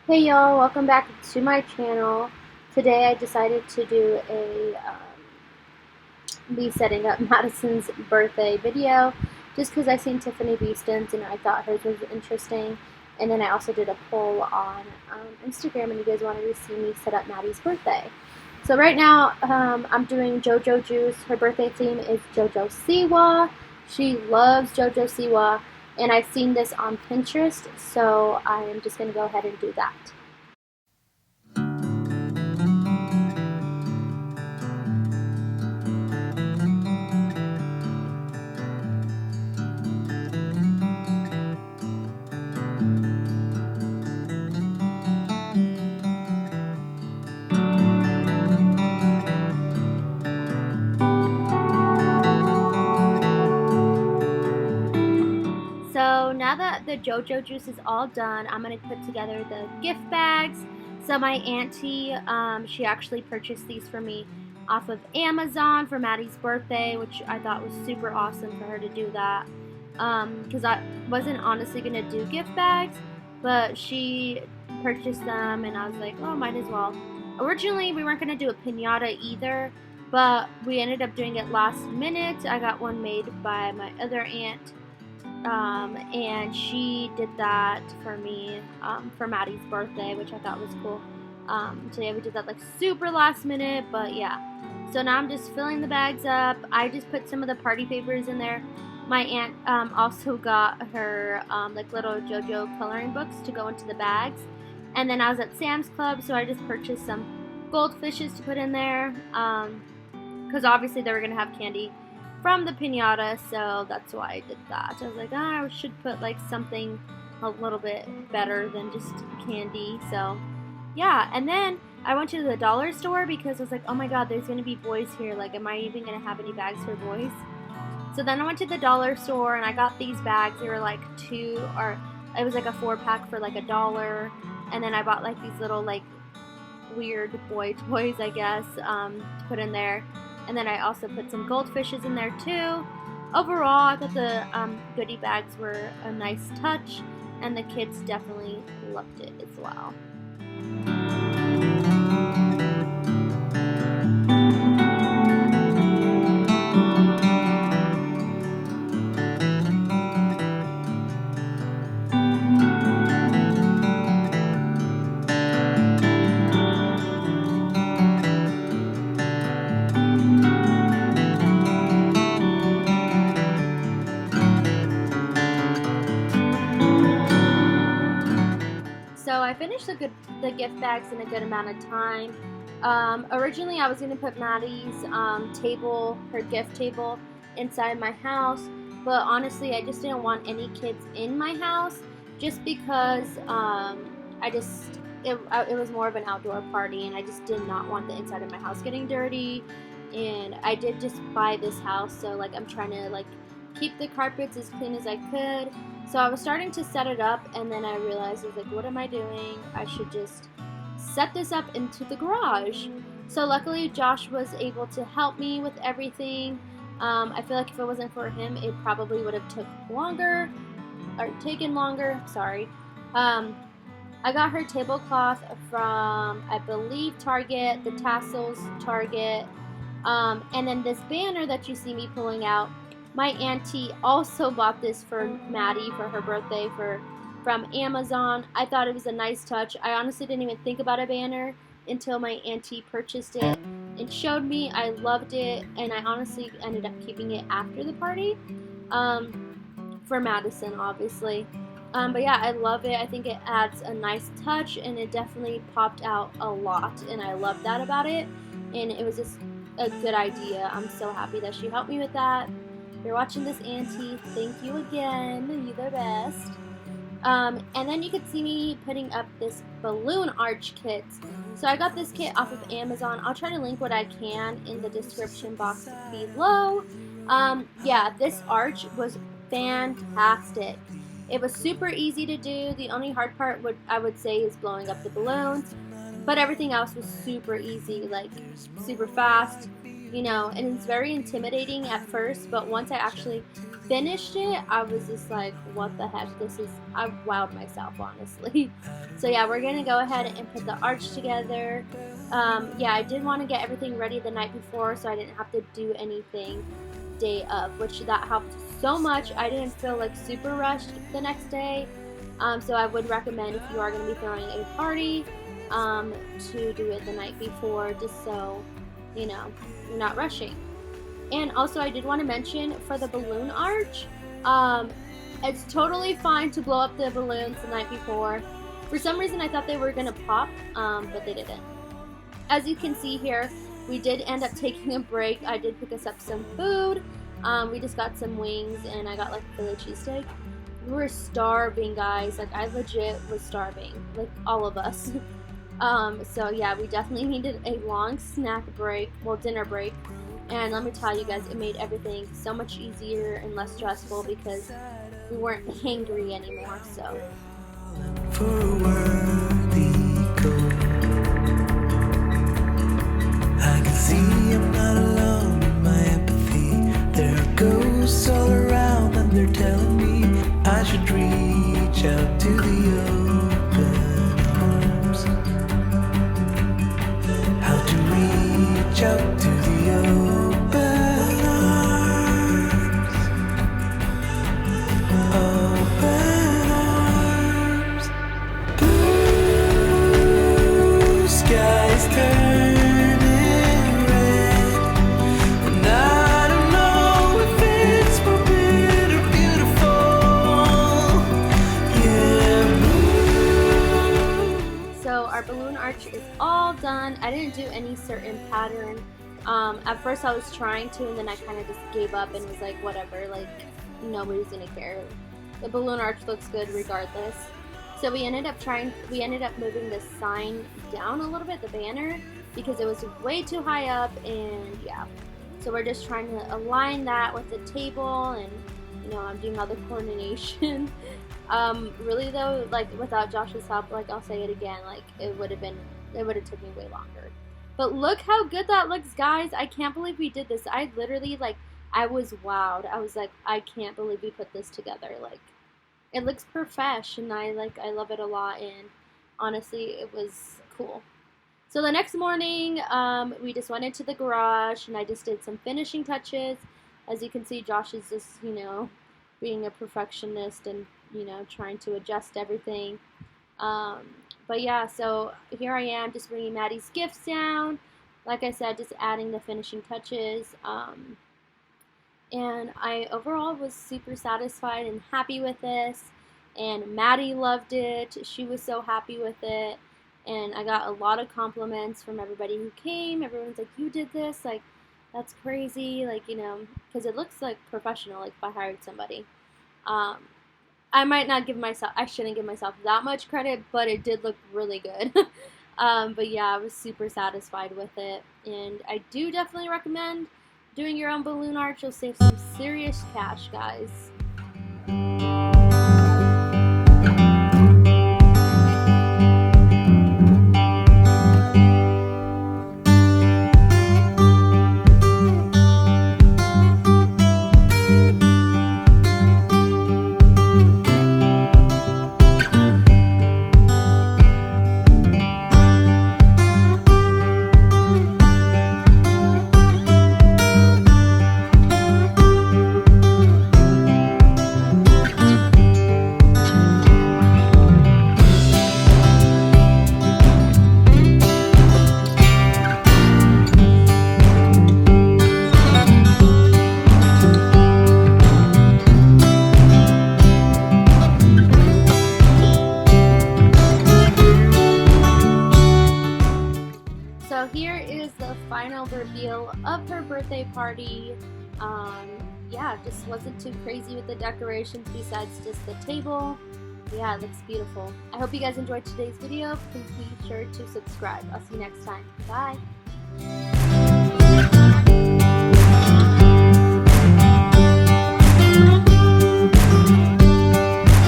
Hey y'all, welcome back to my channel. Today I decided to do me setting up Madison's birthday video just because I seen Tiffany Beeston's and I thought hers was interesting. And then I also did a poll on Instagram and you guys wanted to see me set up Maddie's birthday. So right now I'm doing JoJo Juice. Her birthday theme is JOJO Siwa. She loves JoJo Siwa and I've seen this on Pinterest, so I am just going to go ahead and do that. So now that the JoJo juice is all done, I'm going to put together the gift bags. So my auntie, she actually purchased these for me off of Amazon for Maddie's birthday, which I thought was super awesome for her to do that. Because I wasn't honestly going to do gift bags, but she purchased them and I was like, oh, might as well. Originally, we weren't going to do a piñata either, but we ended up doing it last minute. I got one made by my other aunt, and she did that for me for Maddie's birthday, which I thought was cool. So yeah, we did that like super last minute, but yeah. So now I'm just filling the bags up. I just put some of the party papers in there. My aunt also got her like little JoJo coloring books to go into the bags. And then I was at Sam's Club, so I just purchased some goldfishes to put in there, because obviously they were gonna have candy from the piñata, so that's why I did that. I was like, I should put like something a little bit better than just candy. So yeah, and then I went to the dollar store because I was like, oh my god, there's gonna be boys here. Like, am I even gonna have any bags for boys? So then I went to the dollar store and I got these bags. They were like it was like a 4-pack for like $1. And then I bought like these little like weird boy toys, I guess, to put in there. And then I also put some goldfishes in there too. Overall, I thought the goodie bags were a nice touch, and the kids definitely loved it as well. So I finished the gift bags in a good amount of time. Originally, I was going to put Maddie's her gift table, inside my house, but honestly, I just didn't want any kids in my house, just because it was more of an outdoor party, and I just did not want the inside of my house getting dirty. And I did just buy this house, so like I'm trying to like keep the carpets as clean as I could. So I was starting to set it up, and then I realized I was like, what am I doing? I should just set this up into the garage. So luckily Josh was able to help me with everything. I feel like if it wasn't for him, it probably would have taken longer. Sorry. I got her tablecloth from, I believe, Target, the tassels, Target. And then this banner that you see me pulling out, my auntie also bought this for Maddie for her birthday from Amazon. I thought it was a nice touch. I honestly didn't even think about a banner until my auntie purchased it and showed me. I loved it, and I honestly ended up keeping it after the party, for Madison, obviously. But yeah, I love it. I think it adds a nice touch, and it definitely popped out a lot, and I love that about it. And it was just a good idea. I'm so happy that she helped me with that. If you're watching this, auntie, thank you again. You're the best. And then you could see me putting up this balloon arch kit. So I got this kit off of Amazon. I'll try to link what I can in the description box below. Yeah, this arch was fantastic. It was super easy to do. The only hard part I would say is blowing up the balloons, but everything else was super easy, like super fast. you know, and it's very intimidating at first, but once I actually finished it, I was just like, what the heck, I wowed myself, honestly. So yeah, we're gonna go ahead and put the arch together. Yeah, I did want to get everything ready the night before so I didn't have to do anything day of, which that helped so much. I didn't feel like super rushed the next day. So I would recommend, if you are going to be throwing a party, to do it the night before, just so, you know, you're not rushing. And also, I did want to mention, for the balloon arch, it's totally fine to blow up the balloons the night before. For some reason, I thought they were going to pop, but they didn't. As you can see here, we did end up taking a break. I did pick us up some food. We just got some wings, and I got like a Philly cheesesteak. We were starving, guys. Like, I legit was starving, like all of us. So yeah, we definitely needed a long snack break, well, dinner break. And let me tell you guys, it made everything so much easier and less stressful because we weren't hangry anymore. So for a worthy goal, I can see I'm not alone in my empathy. There are ghosts all around and they're telling me I should reach out to the open arms. How to reach out to the open arms. Open arms. Blue skies turning red, and I don't know if it's forbidden or beautiful. Yeah. So our balloon arch is all done. I didn't do any certain pattern. At first I was trying to, and then I kind of just gave up and was like, whatever, like, nobody's gonna care. The balloon arch looks good regardless. So we ended up moving the sign down a little bit, the banner, because it was way too high up, and yeah. So we're just trying to align that with the table, and you know, I'm doing all the coordination. Really though, like, without Josh's help, like, I'll say it again, like, it would have took me way longer. But look how good that looks, guys. I can't believe we did this. I literally, like, I was wowed. I was like, I can't believe we put this together. Like, it looks profesh, and I love it a lot, and honestly, it was cool. So the next morning, we just went into the garage, and I just did some finishing touches. As you can see, Josh is just, you know, being a perfectionist and, you know, trying to adjust everything. But yeah, so here I am just bringing Maddie's gifts down. Like I said, just adding the finishing touches. And I overall was super satisfied and happy with this. And Maddie loved it. She was so happy with it. And I got a lot of compliments from everybody who came. Everyone's like, you did this? Like, that's crazy. Like, you know, because it looks like professional, like if I hired somebody. I shouldn't give myself that much credit, but it did look really good. But yeah, I was super satisfied with it. And I do definitely recommend doing your own balloon arch. You'll save some serious cash, guys. So here is the final reveal of her birthday party. Yeah, just wasn't too crazy with the decorations besides just the table. Yeah, it looks beautiful. I hope you guys enjoyed today's video. Please be sure to subscribe. I'll see you next time. Bye.